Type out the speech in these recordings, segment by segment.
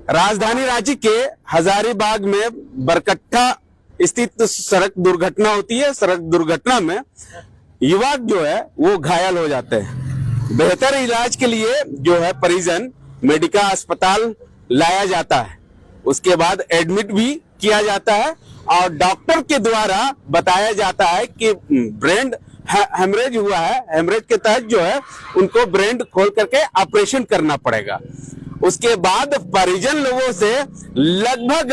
राजधानी रांची के हजारीबाग में बरकट्टा स्थित सड़क दुर्घटना होती है। सड़क दुर्घटना में युवक जो है वो घायल हो जाते हैं। बेहतर इलाज के लिए जो है परिजन मेडिका अस्पताल लाया जाता है, उसके बाद एडमिट भी किया जाता है और डॉक्टर के द्वारा बताया जाता है कि ब्रेन हेमरेज हुआ है। हेमरेज के तहत जो है उनको ब्रेन खोल करके ऑपरेशन करना पड़ेगा। उसके बाद परिजन लोगों से लगभग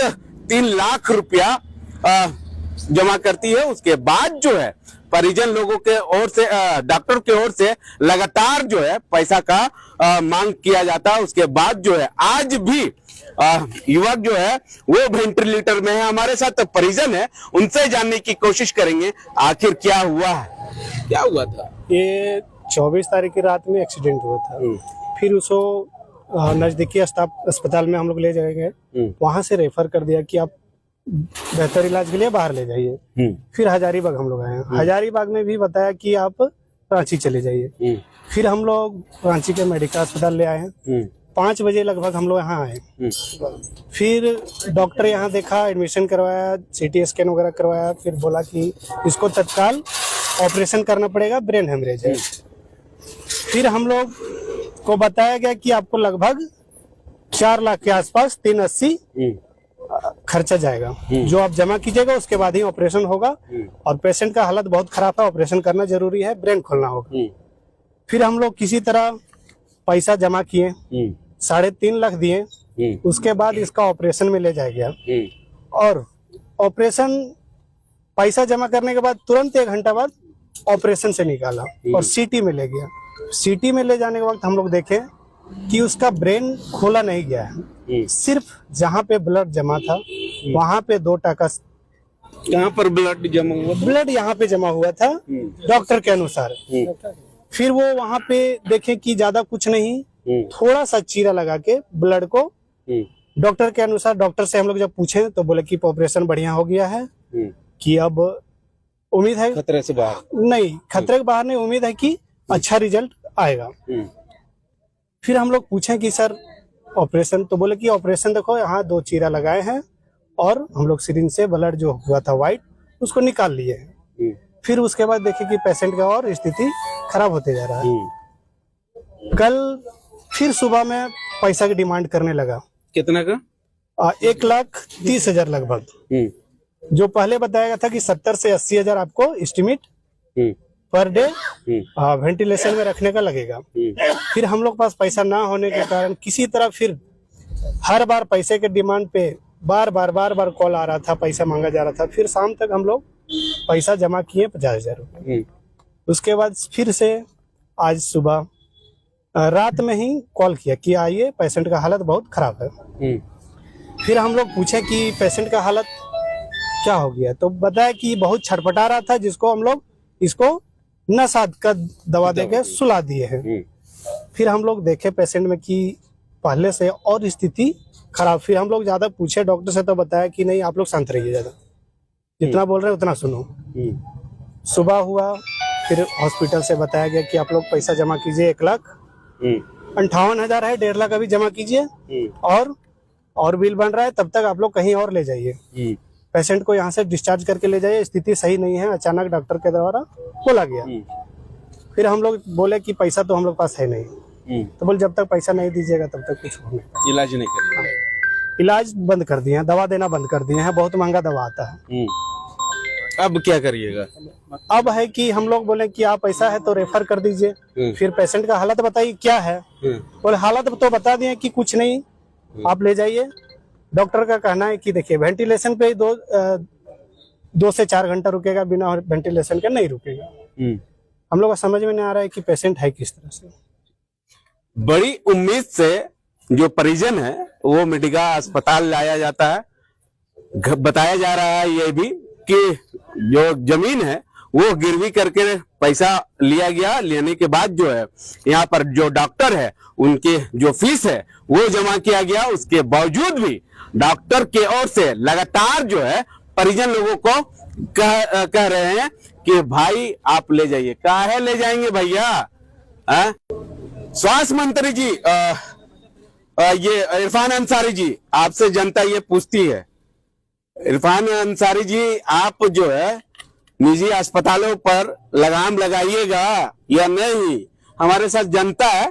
3 लाख रुपया जमा करती है। उसके बाद जो है परिजन लोगों के ओर से डॉक्टर के ओर से लगातार जो है पैसा का मांग किया जाता है। उसके बाद जो है आज भी युवक जो है वो वेंटिलेटर में है। हमारे साथ परिजन है, उनसे जानने की कोशिश करेंगे आखिर क्या हुआ है। क्या हुआ था? ये 24 तारीख की रात में एक्सीडेंट हुआ था। फिर उसको नजदीकी अस्पताल में हम लोग ले जाएंगे, वहां से रेफर कर दिया कि आप बेहतर इलाज के लिए बाहर ले जाइए। फिर हजारीबाग हम लोग आए। हजारीबाग में भी बताया कि आप रांची चले जाइए। फिर हम लोग रांची के मेडिका अस्पताल ले आए हैं। 5 बजे लगभग हम लोग यहाँ आए। फिर डॉक्टर यहाँ देखा, एडमिशन करवाया, CT स्कैन वगैरह करवाया। फिर बोला कि इसको तत्काल ऑपरेशन करना पड़ेगा, ब्रेन हेमरेज है। फिर हम लोग को बताया गया कि आपको लगभग 4 लाख के आसपास 380 खर्चा जाएगा, जो आप जमा कीजिएगा उसके बाद ही ऑपरेशन होगा। और पेशेंट का हालत बहुत खराब है, ऑपरेशन करना जरूरी है, ब्रेन खोलना होगा। फिर हम लोग किसी तरह पैसा जमा किए, 3.5 लाख दिए। उसके बाद इसका ऑपरेशन में ले जाया गया और ऑपरेशन पैसा जमा करने के बाद तुरंत 1 घंटा बाद ऑपरेशन से निकाला और CT में ले गया। CT में ले जाने के वक्त हम लोग देखे कि उसका ब्रेन खोला नहीं गया है, सिर्फ जहाँ पे ब्लड जमा था वहाँ पे 2 टाका। कहाँ पर ब्लड जमा हुआ? ब्लड यहाँ पे जमा हुआ था डॉक्टर के अनुसार। फिर वो वहाँ पे देखे कि ज्यादा कुछ नहीं, थोड़ा सा चीरा लगा के ब्लड को डॉक्टर के अनुसार। डॉक्टर से हम लोग जब पूछे तो बोले कि ऑपरेशन बढ़िया हो गया है, कि अब उम्मीद है खतरे से बाहर नहीं, खतरे के बाहर नहीं, उम्मीद है कि अच्छा रिजल्ट आएगा। फिर हम लोग पूछे कि सर ऑपरेशन, तो बोले कि ऑपरेशन देखो यहाँ 2 चीरा लगाए हैं और हम लोग सिरिंज से ब्लड जो हुआ था व्हाइट उसको निकाल लिए हैं। फिर उसके बाद देखे कि पेशेंट का और स्थिति खराब होते जा रहा है। कल फिर सुबह में पैसा की डिमांड करने लगा। कितना का? 1,30,000 लगभग। जो पहले बताया गया था कि 70 से 80 हजार आपको एस्टिमेट पर डे वेंटिलेशन में रखने का लगेगा। फिर हम लोग पास पैसा ना होने के कारण किसी तरह फिर हर बार पैसे के डिमांड पे बार बार कॉल आ रहा था, पैसा मांगा जा रहा था। फिर शाम तक हम लोग पैसा जमा किए 50,000 रुपये। उसके बाद फिर से आज सुबह रात में ही कॉल किया कि आइए, पेशेंट का हालत बहुत खराब है। फिर हम लोग पूछे कि पेशेंट का हालत क्या हो गया, तो बताया कि बहुत छटपटा रहा था, जिसको हम लोग इसको नसाद का दवा देके सुला दिए हैं। फिर हम लोग देखे पेशेंट में कि पहले से और स्थिति खराब। फिर हम लोग ज्यादा पूछे डॉक्टर से तो बताया कि नहीं, आप लोग शांत रहिए, ज्यादा जितना बोल रहे हैं उतना सुनो। सुबह हुआ, फिर हॉस्पिटल से बताया गया कि आप लोग पैसा जमा कीजिए, 1,58,000 है, 1.5 लाख अभी जमा कीजिए और बिल बन रहा है, तब तक आप लोग कहीं और ले जाइए। पेशेंट को यहाँ से डिस्चार्ज करके ले जाइए, स्थिति सही नहीं है, अचानक डॉक्टर के द्वारा बोला गया। फिर हम लोग बोले कि पैसा तो हम लोग पास है नहीं। तो बोले जब तक पैसा नहीं दीजिएगा तब तक कुछ होगा, इलाज नहीं करेंगे। इलाज बंद कर दिए हैं, दवा देना बंद कर दिए हैं, बहुत महंगा दवा आता है। अब क्या करिएगा? अब है कि हम लोग बोले कि आप पैसा है तो रेफर कर दीजिए। फिर पेशेंट का हालत बताइए क्या है। बोले हालत तो बता दिए कि कुछ नहीं, आप ले जाइए। डॉक्टर का कहना है कि देखिए वेंटिलेशन पे 2 से 4 घंटा रुकेगा, बिना वेंटिलेशन के नहीं रुकेगा। हम लोग को समझ में नहीं आ रहा है कि पेशेंट है किस तरह से। बड़ी उम्मीद से जो परिजन है वो मेडिका अस्पताल लाया जाता है। बताया जा रहा है ये भी कि जो जमीन है वो गिरवी करके पैसा लिया गया। लेने के बाद जो है यहाँ पर जो डॉक्टर है उनके जो फीस है वो जमा किया गया। उसके बावजूद भी डॉक्टर के ओर से लगातार जो है परिजन लोगों को कह रहे हैं कि भाई आप ले जाइए। काहे ले जाएंगे भैया? स्वास्थ्य मंत्री जी ये इरफान अंसारी जी, आपसे जनता ये पूछती है, इरफान अंसारी जी, आप जो है निजी अस्पतालों पर लगाम लगाइएगा या नहीं? हमारे साथ जनता है,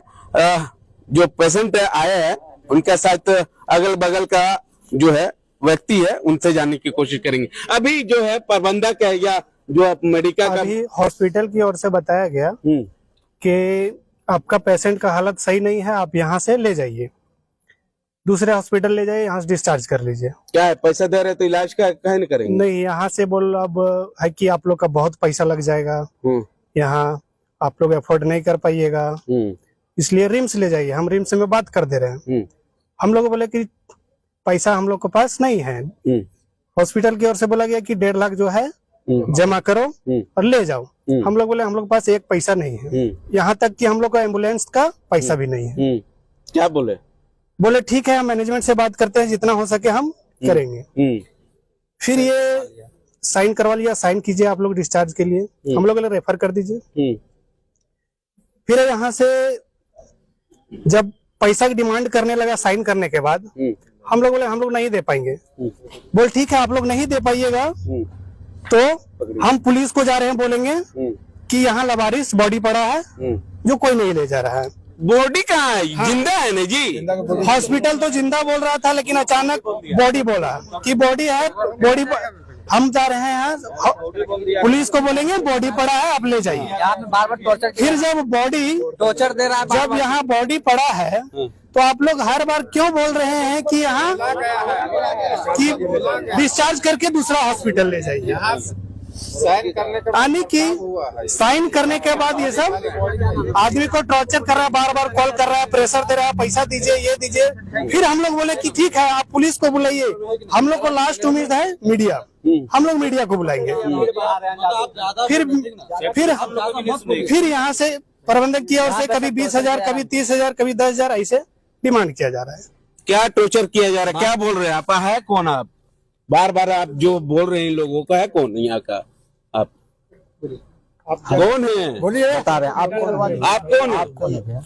जो पेशेंट आए हैं उनके साथ अगल बगल का जो है व्यक्ति है, उनसे जानने की कोशिश करेंगे। अभी जो है प्रबंधक है या जो मेडिका का, अभी हॉस्पिटल की ओर से बताया गया कि आपका पेशेंट का हालत सही नहीं है, आप यहाँ से ले जाइए, दूसरे हॉस्पिटल ले जाइए, यहाँ से डिस्चार्ज कर लीजिए। क्या है, पैसा दे रहे तो इलाज का कहे नहीं करेंगे? नहीं, यहाँ से बोल अब है कि आप लोग का बहुत पैसा लग जाएगा, यहाँ आप लोग अफोर्ड नहीं कर पाइएगा, इसलिए रिम्स ले जाइए। हम रिम्स में बात कर दे रहे हैं। हम लोग बोले कि पैसा हम लोग के पास नहीं है। हॉस्पिटल की ओर से बोला गया कि 1.5 लाख जो है जमा करो और ले जाओ। हम लोग बोले हम लोग के पास एक पैसा नहीं है, यहाँ तक कि हम लोग का एम्बुलेंस का पैसा भी नहीं है। क्या बोले? बोले ठीक है, हम मैनेजमेंट से बात करते हैं, जितना हो सके हम करेंगे। फिर ये साइन करवा लिया, साइन कीजिए आप लोग डिस्चार्ज के लिए। हम लोग रेफर कर दीजिए। फिर यहाँ से जब पैसा की डिमांड करने लगा साइन करने के बाद, हम लोग बोले हम लोग नहीं दे पाएंगे। बोल ठीक है, आप लोग नहीं दे पाइएगा तो हम पुलिस को जा रहे हैं, बोलेंगे कि यहाँ लवारिस बॉडी पड़ा है जो कोई नहीं ले जा रहा है। बॉडी कहाँ है? जिंदा है ना जी? हॉस्पिटल तो जिंदा बोल रहा था, लेकिन अचानक बॉडी बोला कि बॉडी है, बॉडी हम जा रहे हैं, पुलिस को बोलेंगे बॉडी पड़ा है, आप ले जाइए। बार-बार टॉर्चर, फिर जब बॉडी टॉर्चर दे रहा है, जब यहाँ बॉडी पड़ा है तो आप लोग हर बार क्यों बोल रहे हैं कि यहाँ कि डिस्चार्ज करके दूसरा हॉस्पिटल ले जाइए? साइन करने के बाद ये सब आदमी को टॉर्चर कर रहा है, बार बार कॉल कर रहा है, प्रेशर दे रहा है, पैसा दीजिए, ये दीजिए। फिर हम लोग बोले कि ठीक है, आप पुलिस को बुलाइए। हम लोग को लास्ट उम्मीद है मीडिया, हम लोग मीडिया को बुलाएंगे। फिर यहाँ से प्रबंधक की ओर से कभी 20,000, कभी 30,000, कभी 10,000 ऐसे डिमांड किया जा रहा है। क्या टॉर्चर किया जा रहा है? क्या बोल रहे हैं आप? है कौन आप? बार बार आप जो बोल रहे हैं लोगों का है कौन यहाँ का? आप कौन है? बोलिए, बता रहे हैं आप कौन है?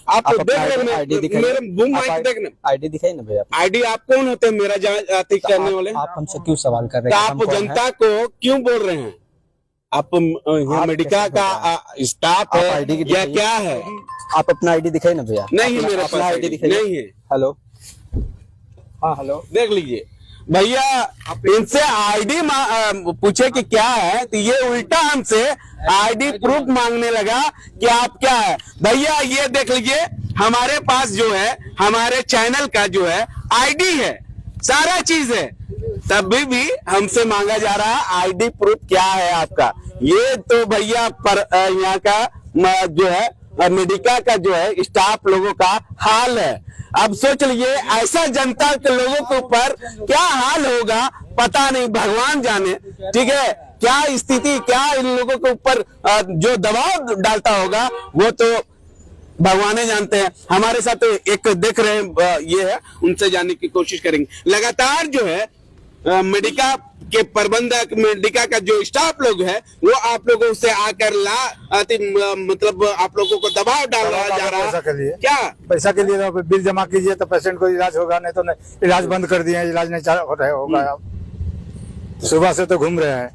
आप देख रहे आईडी दिखाइए, मेरे मुंह माइक देखना, आईडी दिखाई ना भैया। आईडी आप कौन होते हैं मेरा जाति करने वाले? आप हमसे क्यों सवाल कर रहे तो हैं? आप जनता को क्यों बोल रहे हैं? आप मेडिका का स्टाफ है या क्या है? आप अपना आईडी दिखाई ना भैया। नहीं, मेरा अपना आईडी दिखाइए। नहीं है। हेलो, हाँ हेलो, देख लीजिए भैया, इनसे आईडी पूछे कि क्या है, तो ये उल्टा हमसे आईडी प्रूफ मांगने लगा कि आप क्या है। भैया ये देख लीजिए, हमारे पास जो है हमारे चैनल का जो है आईडी है, सारा चीज है, तभी भी हमसे मांगा जा रहा है आईडी प्रूफ क्या है आपका। ये तो भैया पर यहाँ का जो है मेडिका का जो है स्टाफ लोगों का हाल है। अब सोच लीजिए, ऐसा जनता के लोगों के ऊपर क्या हाल होगा पता नहीं, भगवान जाने। ठीक है, क्या स्थिति, क्या इन लोगों के ऊपर जो दबाव डालता होगा वो तो भगवान जानते हैं। हमारे साथ एक देख रहे हैं, ये है, उनसे जानने की कोशिश करेंगे। लगातार जो है मेडिका के प्रबंधक, मेडिका का जो स्टाफ लोग है, वो आप लोगों से आकर मतलब आप लोगों को दबाव डाल रहा जा रहा है। क्या पैसा के लिए? बिल जमा कीजिए तो पेशेंट को इलाज होगा, नहीं तो इलाज बंद कर दिए, इलाज नहीं हो रहा होगा। सुबह से तो घूम रहे हैं।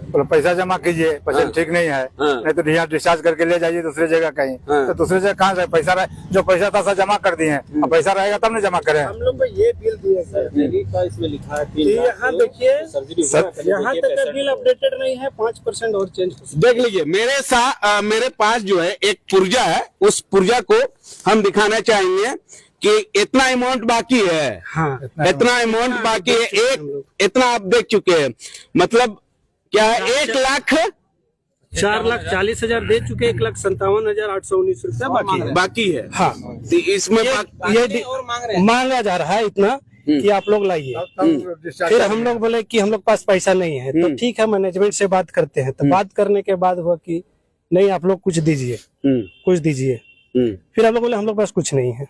बोलो पैसा जमा कीजिए, पेशेंट ठीक नहीं है, नहीं तो यहाँ डिस्चार्ज करके ले जाइए दूसरी जगह कहीं। तो दूसरी जगह कहाँ से पैसा रहे? जो पैसा था सब जमा कर दिए हैं, अब पैसा रहेगा तब नहीं जमा करें। हम लोग को ये बिल दिए सर, इसमें लिखा है, यहाँ देखिए, यहाँ तक का बिल अपडेटेड नहीं है, 5% और चेंज। देख लीजिए, मेरे पास जो है एक पुर्जा है, उस पुर्जा को हम दिखाना चाहेंगे कि इतना अमाउंट बाकी है। हाँ, इतना अमाउंट बाकी है, इतना आप देख चुके हैं, मतलब क्या है, 4,40,000 दे चुके, 1,57,819 रुपया बाकी है। हाँ, तो इसमें ये मांगा जा रहा है इतना कि आप लोग लाइए। फिर हम लोग बोले कि हम लोग पास पैसा नहीं है, तो ठीक है, मैनेजमेंट से बात करते हैं। तो बात करने के बाद हुआ कि नहीं, आप लोग कुछ दीजिए, कुछ दीजिए। फिर हम लोग बोले हम लोग पास कुछ नहीं है।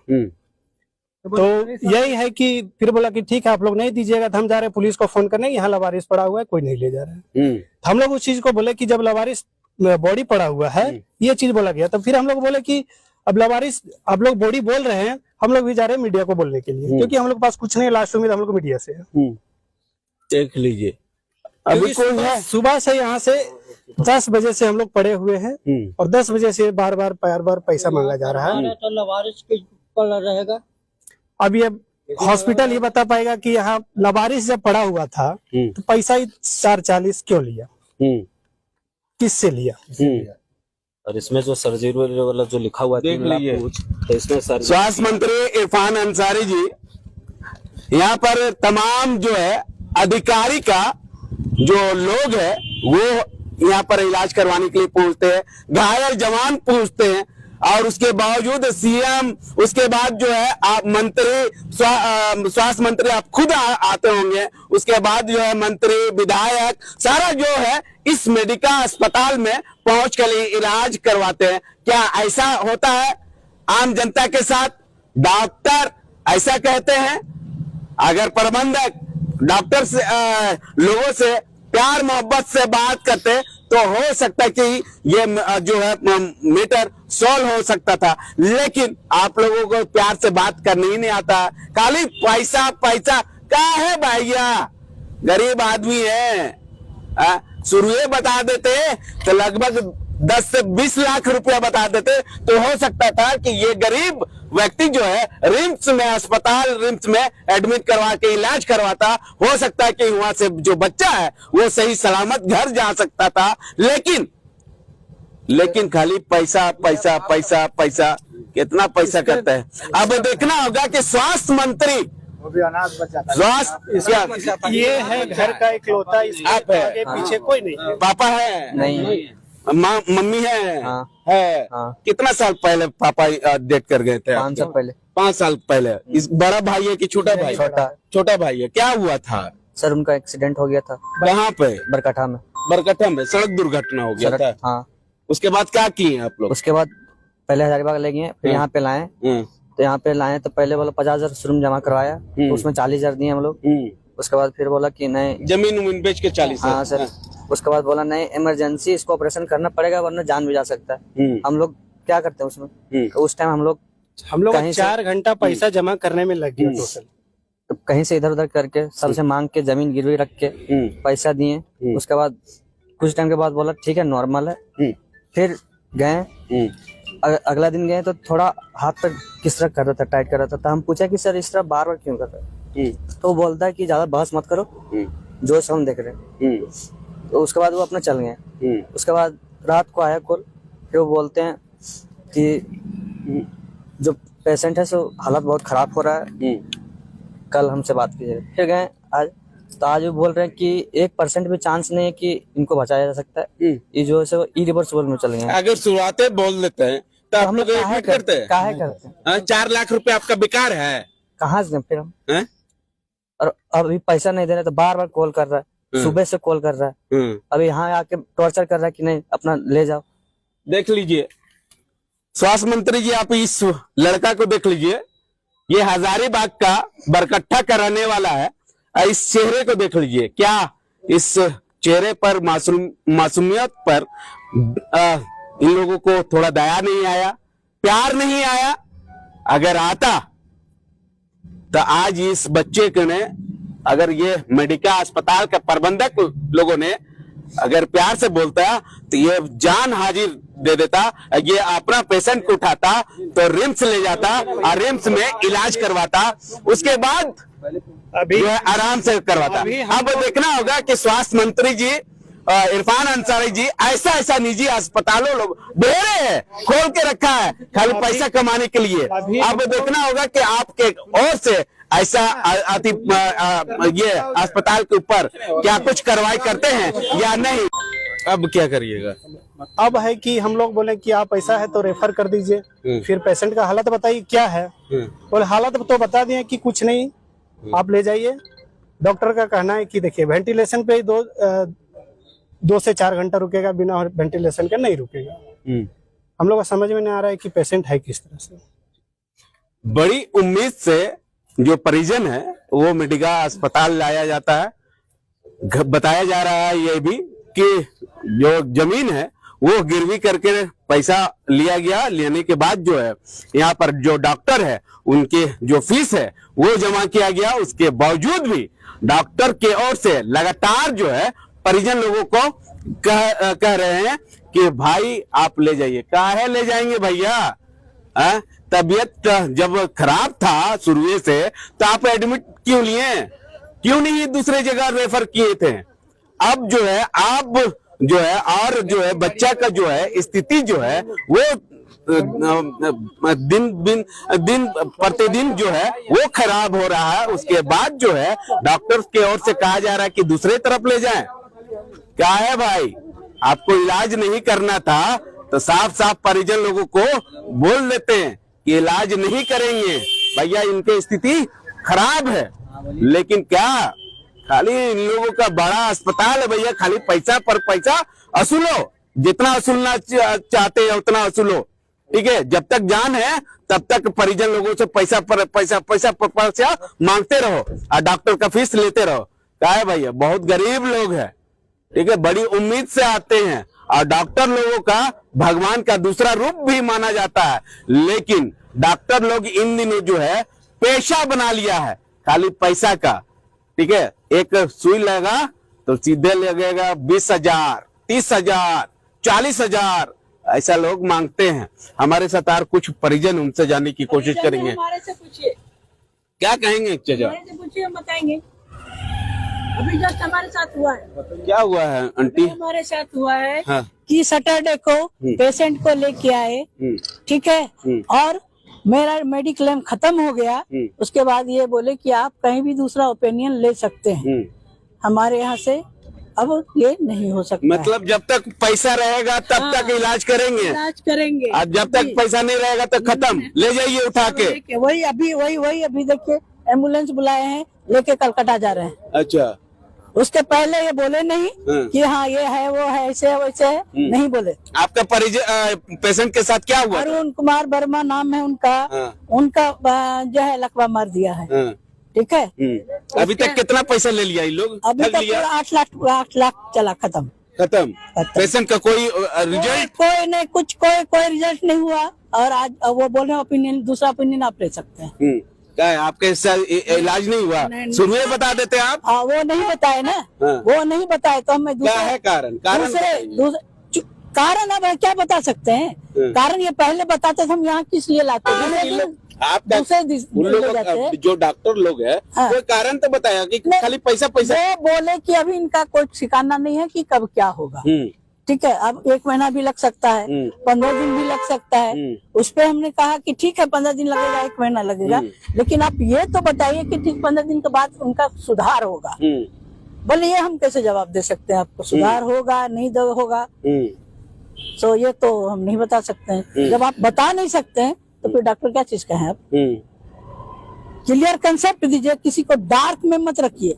तो यही है कि फिर बोला कि ठीक है, आप लोग नहीं दीजिएगा तो हम जा रहे हैं पुलिस को फोन करने, यहाँ लवारिस पड़ा हुआ है, कोई नहीं ले जा रहा है। तो हम लोग उस चीज को बोले कि जब लवारिस बॉडी पड़ा हुआ है, ये चीज बोला गया। तो फिर हम लोग बोले कि अब लवारिस आप लोग बॉडी बोल रहे हैं हम लोग भी जा रहे हैं मीडिया को बोलने के लिए, क्योंकि हम लोग के पास कुछ नहीं, लास्ट उम्मीद हम लोग को मीडिया से है। देख लीजिए अभी कौन है। सुबह से यहाँ से 10 बजे से हम लोग पड़े हुए हैं और 10 बजे से बार बार पैसा मांगा जा रहा है। तो लवारिस के ऊपर रहेगा। अब ये हॉस्पिटल ही बता पाएगा कि यहाँ लवारिस जब पड़ा हुआ था तो पैसा ही 440 क्यों लिया, किससे लिया। और इसमें जो सर्जरी वाला जो लिखा हुआ है देख 3 लाख लीजिए। कुछ, तो इसमें स्वास्थ्य मंत्री इरफान अंसारी जी यहाँ पर तमाम जो है अधिकारी का जो लोग है वो यहाँ पर इलाज करवाने के लिए पहुंचते हैं, घायल जवान पहुंचते हैं, और उसके बावजूद सीएम, उसके बाद जो है आप मंत्री, स्वास्थ्य मंत्री आप खुद आते होंगे, उसके बाद जो है मंत्री, विधायक, सारा जो है इस मेडिका अस्पताल में पहुंच कर इलाज करवाते हैं। क्या ऐसा होता है आम जनता के साथ? डॉक्टर ऐसा कहते हैं। अगर प्रबंधक डॉक्टर से लोगों से प्यार मोहब्बत से बात करते तो हो सकता है कि ये जो है मैटर सॉल्व हो सकता था, लेकिन आप लोगों को प्यार से बात करने ही नहीं आता, खाली पैसा पैसा। क्या है भैया, गरीब आदमी है। शुरुए बता देते तो लगभग 10 से 20 लाख रुपया बता देते तो हो सकता था कि ये गरीब व्यक्ति जो है रिम्स में एडमिट करवा के इलाज करवाता, हो सकता है कि वहां से जो बच्चा है वो सही सलामत घर जा सकता था। लेकिन खाली पैसा पैसा पैसा पैसा, कितना पैसा करता है। अब देखना होगा कि स्वास्थ्य मंत्री, वो भी अनाज बचाता स्वास्थ्य, ये है घर का इकलौता, इसके आप है। आगे पीछे कोई नहीं है। पापा है नहीं। मम्मी है। हाँ। है। हाँ। कितना साल पहले पापा डेट कर गए थे? 5 साल पहले। 5 साल पहले। इस बड़ा भाई है कि छोटा भाई? छोटा भाई है। क्या हुआ था सर? उनका एक्सीडेंट हो गया था। कहाँ पे? बरकाठा में। बरकट्ठा में सड़क दुर्घटना हो गया था। हाँ। उसके बाद क्या किए आप लोग? उसके बाद पहले हजारीबाग ले गए, फिर यहाँ पे लाए। तो यहाँ पे लाए तो पहले बोला 50,000 शुरू में जमा करवाया, तो उसमें 40,000 दिए हम लोग। उसके बाद फिर बोला कि नहीं, जमीन उमीन बेच के 40। हाँ सर। उसके बाद बोला नहीं, इमरजेंसी इसको ऑपरेशन करना पड़ेगा वरना जान भी जा सकता है। हम लोग क्या करते हैं उसमें, तो उस टाइम हम लोग कहीं से- 4 घंटा पैसा जमा करने में लग गया टोटल। तो कहीं से इधर उधर करके सबसे मांग के जमीन गिरवी रख के पैसा दिए। उसके बाद कुछ टाइम के बाद बोला ठीक है नॉर्मल है। फिर गए, अगला दिन गए तो थोड़ा हाथ पे किस तरह कर रहा था, टाइट कर रहा था। तो हम पूछा कि सर इस तरह बार बार क्यों कर रहे हैं? तो वो बोलता है कि ज्यादा बहस मत करो, जो हम देख रहे हैं। तो उसके बाद वो अपना चल गए। उसके बाद रात को आया कॉल, फिर वो बोलते हैं कि जो पेशेंट है सो हालत बहुत खराब हो रहा है, कल हमसे बात कीजिए। फिर गए आज, तो आज वो बोल रहे हैं कि 1% भी चांस नहीं है कि इनको बचाया जा सकता है। ये जो है इरिवर्सिबल में चल गए। अगर शुरुआते बोल देते हैं तो आप लोग काहे एडमिट करते हैं? काहे करते हैं? 4 लाख रुपए आपका बेकार है। कहाँ से दें फिर हम? हैं? और अभी पैसा नहीं दे रहे तो बार बार कॉल कर रहा है, सुबह से कॉल कर रहा है। अभी यहाँ आके टॉर्चर कर रहा है कि नहीं अपना ले जाओ। देख लीजिए स्वास्थ्य मंत्री जी, आप इस लड़का को देख लीजिए, ये हजारीबाग का बरकट्ठा कराने वाला है। इस चेहरे को देख लीजिए, क्या इस चेहरे पर मासूमियत पर इन लोगों को थोड़ा दया नहीं आया, प्यार नहीं आया? अगर आता तो आज इस बच्चे को ने, अगर ये मेडिका अस्पताल का प्रबंधक लोगों ने अगर प्यार से बोलता तो ये जान हाजिर दे देता, ये अपना पेशेंट को उठाता तो रिम्स ले जाता और रिम्स में इलाज करवाता, उसके बाद अभी जो है आराम से करवाता। अब देखना होगा कि स्वास्थ्य मंत्री जी इरफान अंसारी जी ऐसा निजी अस्पतालों लोग ढेरे है खोल के रखा है खाली पैसा कमाने के लिए। अब देखना होगा कि आपके ओर से ऐसा ये अस्पताल के ऊपर क्या कुछ कार्रवाई करते हैं या नहीं। अब क्या करिएगा? अब है कि हम लोग बोले कि आप ऐसा है तो रेफर कर दीजिए, फिर पेशेंट का हालत बताइए क्या है। बोले हालत तो बता दिए कि कुछ नहीं, आप ले जाइए। डॉक्टर का कहना है कि देखिए वेंटिलेशन पे ही 2 से 4 घंटा रुकेगा, बिना वेंटिलेशन के नहीं रुकेगा। हम लोग को समझ में नहीं आ रहा है कि पेशेंट है किस तरह से। बड़ी उम्मीद से जो परिजन है वो मेडिका अस्पताल लाया जाता है। बताया जा रहा है ये भी कि जो जमीन है वो गिरवी करके पैसा लिया गया। लेने के बाद जो है यहाँ पर जो डॉक्टर है उनके जो फीस है वो जमा किया गया। उसके बावजूद भी डॉक्टर के ओर से लगातार जो है परिजन लोगों को कह रहे हैं कि भाई आप ले जाइए। काहे ले जाएंगे भैया? तबीयत जब खराब था शुरू से तो आप एडमिट क्यों लिए? क्यों नहीं दूसरे जगह रेफर किए थे? अब जो है आप जो है और जो है बच्चा का जो है स्थिति जो है वो दिन प्रतिदिन जो है वो खराब हो रहा है। उसके बाद जो है डॉक्टर की ओर से कहा जा रहा है कि दूसरे तरफ ले जाएं। क्या है भाई, आपको इलाज नहीं करना था तो साफ साफ परिजन लोगों को बोल देते हैं कि इलाज नहीं करेंगे भैया, इनकी स्थिति खराब है। लेकिन क्या खाली इन लोगों का बड़ा अस्पताल है भैया, खाली पैसा पर पैसा असुलो, जितना असुलना चाहते हैं उतना असुलो। ठीक है, जब तक जान है तब तक परिजन लोगों से पैसा पर पैसा मांगते रहो और डॉक्टर का फीस लेते रहो। क्या है भैया, बहुत गरीब लोग हैं। ठीक है, बड़ी उम्मीद से आते हैं और डॉक्टर लोगों का भगवान का दूसरा रूप भी माना जाता है। लेकिन डॉक्टर लोग इन दिनों जो है पेशा बना लिया है खाली पैसा का। ठीक है, एक सुई लगा तो सीधे लगेगा 20,000, 30,000, 40,000 ऐसा लोग मांगते हैं। हमारे साथ और कुछ परिजन, उनसे जानने की कोशिश करेंगे। हमारे से पूछिए, क्या कहेंगे चाचा? हमारे से पूछिए, हम बताएंगे। अभी जस्ट हमारे साथ हुआ है। क्या हुआ है आंटी? हमारे साथ हुआ है हाँ। कि सैटरडे को पेशेंट को लेके आए, ठीक है, और मेरा मेडिक्लेम खत्म हो गया। उसके बाद ये बोले कि आप कहीं भी दूसरा ओपिनियन ले सकते हैं, हमारे यहाँ से अब ये नहीं हो सकता। मतलब जब तक पैसा रहेगा तब तक इलाज करेंगे, इलाज करेंगे, और जब तक पैसा नहीं रहेगा तो खत्म, ले जाइए उठा के। वही अभी देखिए एम्बुलेंस बुलाए हैं, लेके कलकत्ता जा रहे हैं। अच्छा, उसके पहले ये बोले नहीं कि हाँ ये है वो है ऐसे है वैसे है, नहीं बोले। आपका परिजन पेशेंट के साथ क्या हुआ? अरुण कुमार वर्मा नाम है उनका। उनका जो है लकवा मार दिया है। ठीक है, अभी तक कितना पैसा ले लिया ये लोग? अभी तक 8 लाख चला, खत्म। पेशेंट का कोई रिजल्ट? कोई नहीं, कोई रिजल्ट नहीं हुआ। और आज वो बोल रहे ओपिनियन, दूसरा ओपिनियन आप ले सकते हैं। क्या है, आपके इलाज नहीं हुआ? शुरू में बता देते आप। हाँ, वो नहीं बताए ना। वो नहीं बताए तो हमें क्या है कारण? कारण अब क्या बता सकते हैं? कारण ये पहले बताते थे, हम यहाँ किस लिए लाते हैं? आपका उन लोगों जो डॉक्टर लोग है कोई कारण तो बताया कि खाली पैसा? वो बोले कि अभी इनका कोई ठिकाना नहीं है कि कब क्या होगा। ठीक है, अब 1 महीना भी लग सकता है, 15 दिन भी लग सकता है। उस पे हमने कहा कि ठीक है 15 दिन लगेगा, 1 महीना लगेगा, लेकिन आप ये तो बताइए कि ठीक 15 दिन के बाद उनका सुधार होगा। बोले ये हम कैसे जवाब दे सकते हैं आपको, सुधार होगा नहीं होगा? तो ये तो हम नहीं बता सकते हैं। जब आप बता नहीं सकते हैं तो फिर डॉक्टर क्या चीज का है? आप क्लियर कंसेप्ट दीजिए, किसी को डार्क में मत रखिए।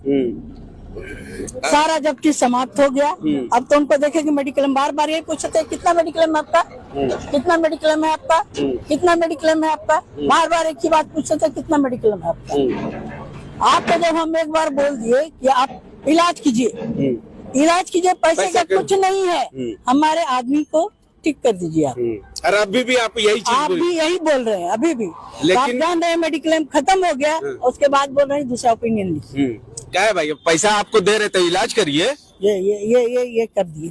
सारा जब चीज समाप्त हो गया, अब तो उनको देखें कि मेडिक्लेम, बार बार यही पूछते हैं कितना मेडिक्लेम है आपका, कितना मेडिक्लेम है आपका, कितना मेडिक्लेम है आपका, बार बार एक ही बात पूछते थे कितना मेडिक्लेम है आपका। आपको जब हम एक बार बोल दिए कि आप इलाज कीजिए, पैसे का कुछ नहीं है, हमारे आदमी को ठीक कर दीजिए आप। और अभी भी आप यही बोल रहे हैं अभी भी। लेकिन आप जान रहे हैं मेडिक्लेम खत्म हो गया, उसके बाद बोल रहे हैं दूसरा ओपिनियन लीजिए। क्या है भाई, पैसा आपको दे रहे थे, इलाज करिए। ये कर दिए।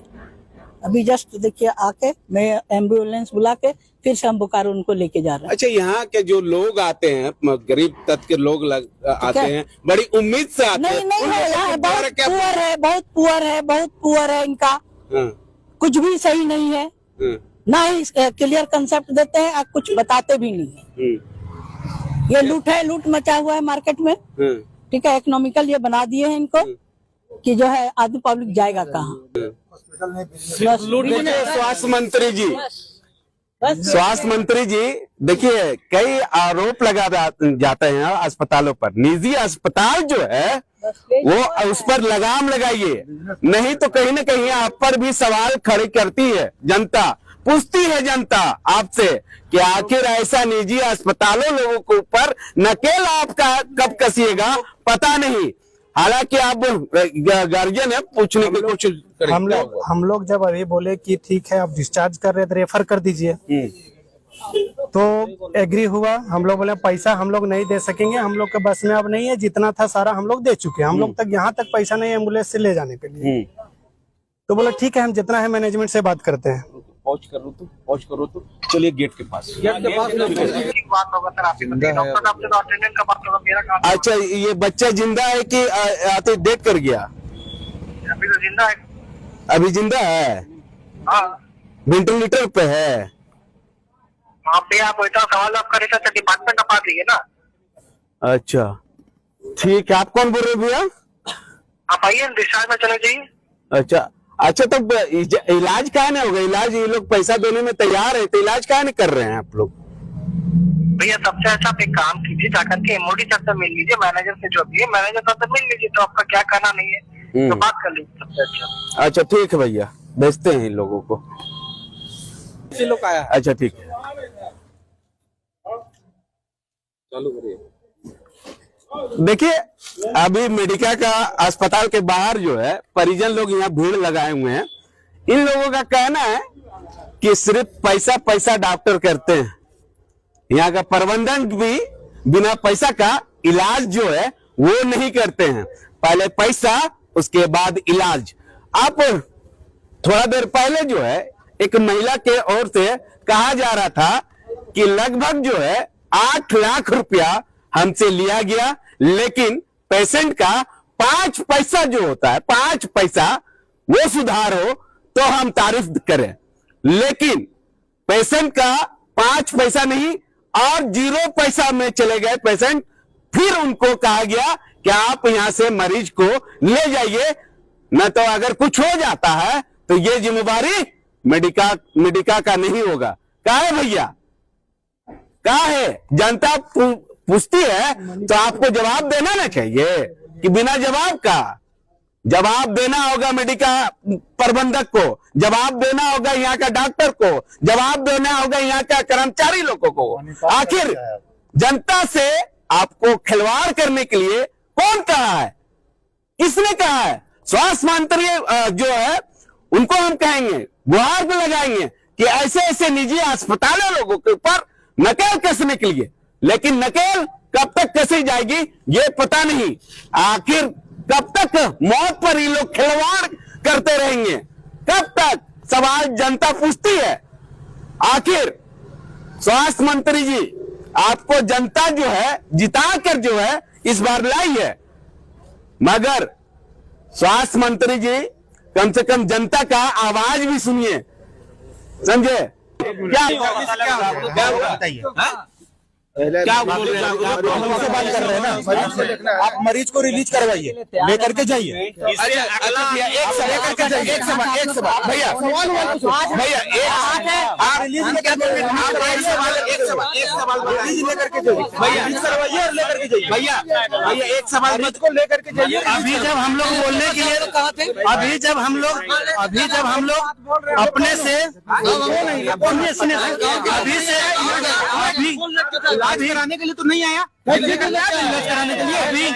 अभी जस्ट देखिए आके मैं एम्बुलेंस बुला के फिर से हम बोकारो उनको लेके जा रहे हैं। अच्छा, यहाँ के जो लोग आते हैं, गरीब तबके के लोग आते हैं, बड़ी उम्मीद से आते हैं। नहीं है, बहुत पुअर है इनका, कुछ भी सही नहीं है, ना ही क्लियर कंसेप्ट देते हैं, कुछ बताते भी नहीं है। ये लूट मचा हुआ है मार्केट में। ठीक है, इकोनॉमिकल ये बना दिए हैं इनको कि जो है आदमी पब्लिक जाएगा कहाँ? स्वास्थ्य मंत्री जी देखिए, कई आरोप लगा जाते हैं अस्पतालों पर। निजी अस्पताल जो है वो उस पर लगाम लगाइए, नहीं तो कहीं न कहीं आप पर भी सवाल खड़े करती है जनता, पूछती है जनता आपसे कि आखिर ऐसा निजी अस्पतालों लोगों के ऊपर नकेल आपका कब कसिएगा, पता नहीं। हालांकि आप गार्जियन है, पूछने की कोशिश करेंगे। हम लोग जब अभी बोले कि ठीक है आप डिस्चार्ज कर रहे हैं तो रेफर कर दीजिए, तो एग्री हुआ। हम लोग बोले पैसा हम लोग नहीं दे सकेंगे, हम लोग के बस में अब नहीं है, जितना था सारा हम लोग दे चुके हैं, हम लोग तक यहाँ तक पैसा नहीं है एम्बुलेंस से ले जाने के लिए। तो बोला ठीक है हम जितना है मैनेजमेंट से बात करते हैं। पहुंच करो तो चलिए गेट के पास। अच्छा, ये बच्चा जिंदा है कि आते डेथ कर गया? अभी तो जिंदा है। अभी जिंदा है? हाँ, वेंटिलेटर पे है? आप ऐसा सवाल आप करे तो डिपार्टमेंट आप आती है ना। अच्छा ठीक है। आप कौन बोल रहे हो भैया? आप आइए, डिस्चार्ज में चले जाइए। अच्छा तो इलाज काहे नहीं होगा? इलाज ये लोग पैसा देने में तैयार है, तो इलाज काहे नहीं कर रहे हैं आप लोग? भैया सबसे अच्छा आप एक काम कीजिए, जाकर के एमओडी सर से मिल लीजिए, मैनेजर से जो भी है मैनेजर सर से मिल लीजिए, तो आपका क्या कहना नहीं है तो बात कर लीजिए सबसे अच्छा। अच्छा ठीक है भैया, भेजते हैं इन लोगों को। लोग आया। अच्छा ठीक है, चालू करिए। देखिए अभी मेडिका का अस्पताल के बाहर जो है परिजन लोग यहाँ भीड़ लगाए हुए हैं। इन लोगों का कहना है कि सिर्फ पैसा पैसा डॉक्टर करते हैं, यहाँ का प्रबंधन भी बिना पैसा का इलाज जो है वो नहीं करते हैं। पहले पैसा उसके बाद इलाज। आप थोड़ा देर पहले जो है एक महिला के ओर से कहा जा रहा था कि लगभग जो है 8 लाख रुपया हमसे लिया गया, लेकिन पेशेंट का 5 पैसा जो होता है, 5 पैसा वो सुधार हो तो हम तारीफ करें, लेकिन पेशेंट का 5 पैसा नहीं और 0 पैसा में चले गए पेशेंट। फिर उनको कहा गया कि आप यहां से मरीज को ले जाइए, न तो अगर कुछ हो जाता है तो ये जिम्मेवारी मेडिका का नहीं होगा। कहा है भैया? कहा है? जनता पूछती है तो आपको जवाब देना ना चाहिए कि बिना जवाब का? जवाब देना होगा मेडिका प्रबंधक को, जवाब देना होगा यहाँ का डॉक्टर को, जवाब देना होगा यहाँ का कर्मचारी लोगों को। आखिर जनता से आपको खिलवाड़ करने के लिए कौन कहा है? किसने कहा है? स्वास्थ्य मंत्री जो है उनको हम कहेंगे, गुहार पे लगाएंगे कि ऐसे ऐसे निजी अस्पतालों लोगों के ऊपर नकेल कसने के लिए, लेकिन नकेल कब तक कसी जाएगी ये पता नहीं। आखिर कब तक मौत पर ये लोग खिलवाड़ करते रहेंगे? कब तक? सवाल जनता पूछती है। आखिर स्वास्थ्य मंत्री जी आपको जनता जो है जिता कर जो है इस बार लाई है, मगर स्वास्थ्य मंत्री जी कम से कम जनता का आवाज भी सुनिए, समझे? क्या क्या बोल रहे हैं आप? हमसे बात कर रहे हैं ना, आप मरीज को रिलीज करवाइए, लेकर के जाइए। एक सवाल भैया, आप रिलीज लेकर के जाइए भैया एक सवाल मरीज को लेकर के जाइए। अभी जब हम लोग बोलने के लिए, अभी जब हम लोग अपने से अभी कराने के लिए तो नहीं आया, कराने के लिए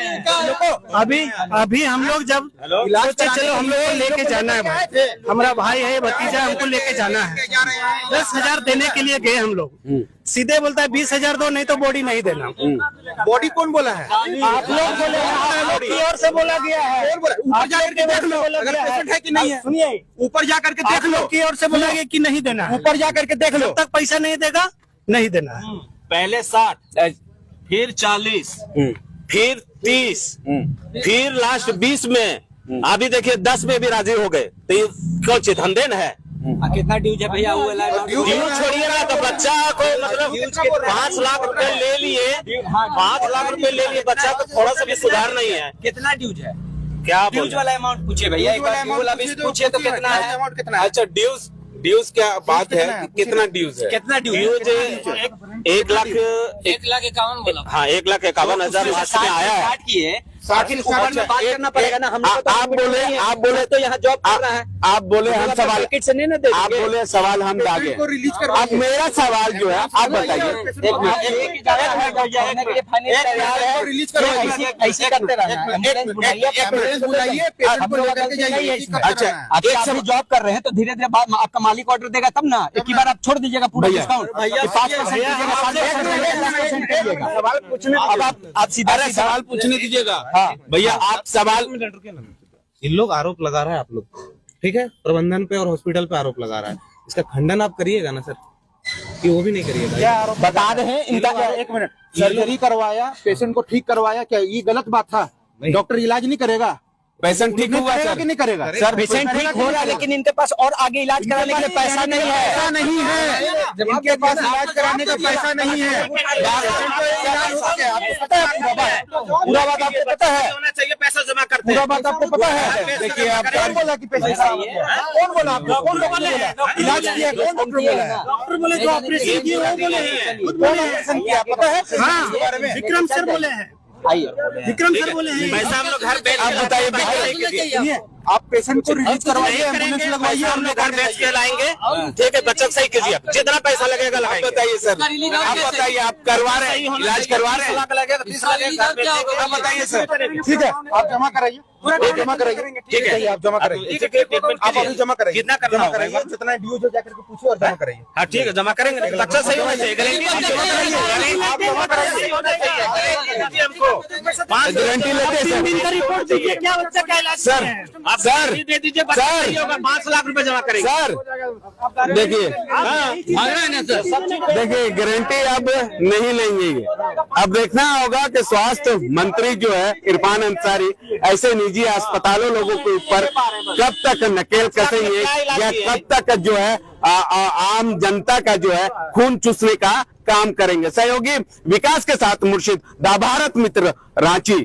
अभी हम लोग जब सोचे चलो हम लोग को लेके जाना है, भाई हमारा भाई है भतीजा, हमको लेके जाना है, 10,000 देने के लिए गए हम लोग। सीधे बोलता है 20,000 दो, नहीं तो बॉडी नहीं देना। बॉडी कौन बोला है? आप लोग बोले हैं की ओर से बोला गया है। ऊपर जाकर के देख लो अगर पेशेंट है कि नहीं है। सुनिए, ऊपर जाकर के देख लो की ओर से बोला गया कि नहीं देना है। ऊपर जाकर के देख लो। जब तक पैसा नहीं देगा नहीं देना है। पहले 60, फिर 40, फिर 30, फिर लास्ट 20 में, अभी देखिए 10 में भी राजी हो गए। तो ये क्यों चिधंधन है? कितना ड्यूज है भैया? ड्यू छोड़िए ना, तो बच्चा को मतलब 5 लाख रुपए ले लिए, 5 लाख रुपए ले लिए, बच्चा को थोड़ा सा भी सुधार नहीं है। कितना ड्यूज है? क्या ड्यूज वाला अमाउंट पूछे भैया, एक बार पूछे तो कितना है? अमाउंट कितना है? अच्छा ड्यूज क्या बात है? कितना ड्यूज है? कितना ड्यूज? 1 लाख 1,51,000 बोला। हाँ 1,51,000 लास्ट में आया है। स्टार्ट किए आखिर ऊपर में बात करना पड़ेगा ना। हम आप बोले तो यहाँ जॉब कर रहा है, आप बोले हम सवाल टिकट से नहीं ना दे आप बोले सवाल हम दागे। अब मेरा सवाल जो है आप बताइए, ऐसे करते रहना। अच्छा आप जॉब कर रहे हैं तो धीरे धीरे बाद आपका मालिक ऑर्डर देगा तब ना, एक ही बार आप छोड़ दीजिएगा पूरा डिस्काउंट 5%। सवाल पूछने, अब आप सीधा सवाल पूछने दीजिएगा। हाँ भैया आप सवाल, इन लोग आरोप लगा रहा है, आप लोग ठीक है, प्रबंधन पे और हॉस्पिटल पे आरोप लगा रहा है, इसका खंडन आप करिएगा ना सर, कि वो भी नहीं करिएगा? क्या आरोप बता रहे हैं इनका? एक मिनट, सर्जरी करवाया, पेशेंट को ठीक करवाया, क्या ये गलत बात था? डॉक्टर इलाज नहीं करेगा? पेशेंट ठीक हुआ सर कि नहीं करेगा? सर पेशेंट ठीक हो रहा है, लेकिन इनके पास और आगे इलाज कराने के लिए पैसा नहीं है। पैसा नहीं है, इनके पास इलाज कराने का पैसा नहीं है। पूरा बात आपको पता है? होना चाहिए, पैसा जमा करते पूरा बात आपको पता है? देखिए आप कौन बोला कि पैसा? कौन बोला आपको? कौन डॉक्टर बोला इलाज किया? कौन डॉक्टर बोला है? डॉक्टर बोले जो ऑपरेशन किए वो बोले हैं। खुद बोले ऑपरेशन किया, पता है? हाँ, विक्रम सर बोले हैं। विक्रम सर बोले हैं। पैसा हम लोग घर बेच, आप बताइए आप पेशेंट को रिलीज करवाइए, एम्बुलेंस लगवाइए, हम लोग घर बेच के लाएंगे। ठीक है, बचत सही कीजिए, जितना पैसा लगेगा लगाएंगे। बताइए सर, आप बताइए, आप करवा रहे हैं, इलाज करवा रहे हैं, आप बताइए सर। ठीक है, आप जमा कराइए, जमा कराइए। ठीक है, आप जमा कराइए, आप अभी जमा कराइए। कितना करना होगा? जितना ड्यूज हो जाकर के पूछिए और जमा कराइए। हाँ ठीक है, जमा करेंगे, लेकिन बच्चा सही होना चाहिए, गारंटी हमको गारंटी लेते हैं रिपोर्ट दीजिए, क्या बच्चा का इलाज सर। आप सर दे दीजिए, बच्चा सही होगा, 5 लाख रुपए जमा करेंगे। सर। देखिए देखिए गारंटी अब नहीं लेंगे। अब देखना होगा कि स्वास्थ्य मंत्री जो है इरफान अंसारी ऐसे निजी अस्पतालों लोगों के ऊपर कब तक नकेल कसेंगे या कब तक जो है आम जनता का जो है खून चूसने का काम करेंगे। सहयोगी विकास के साथ मुर्शिद, दा भारत मित्र, रांची।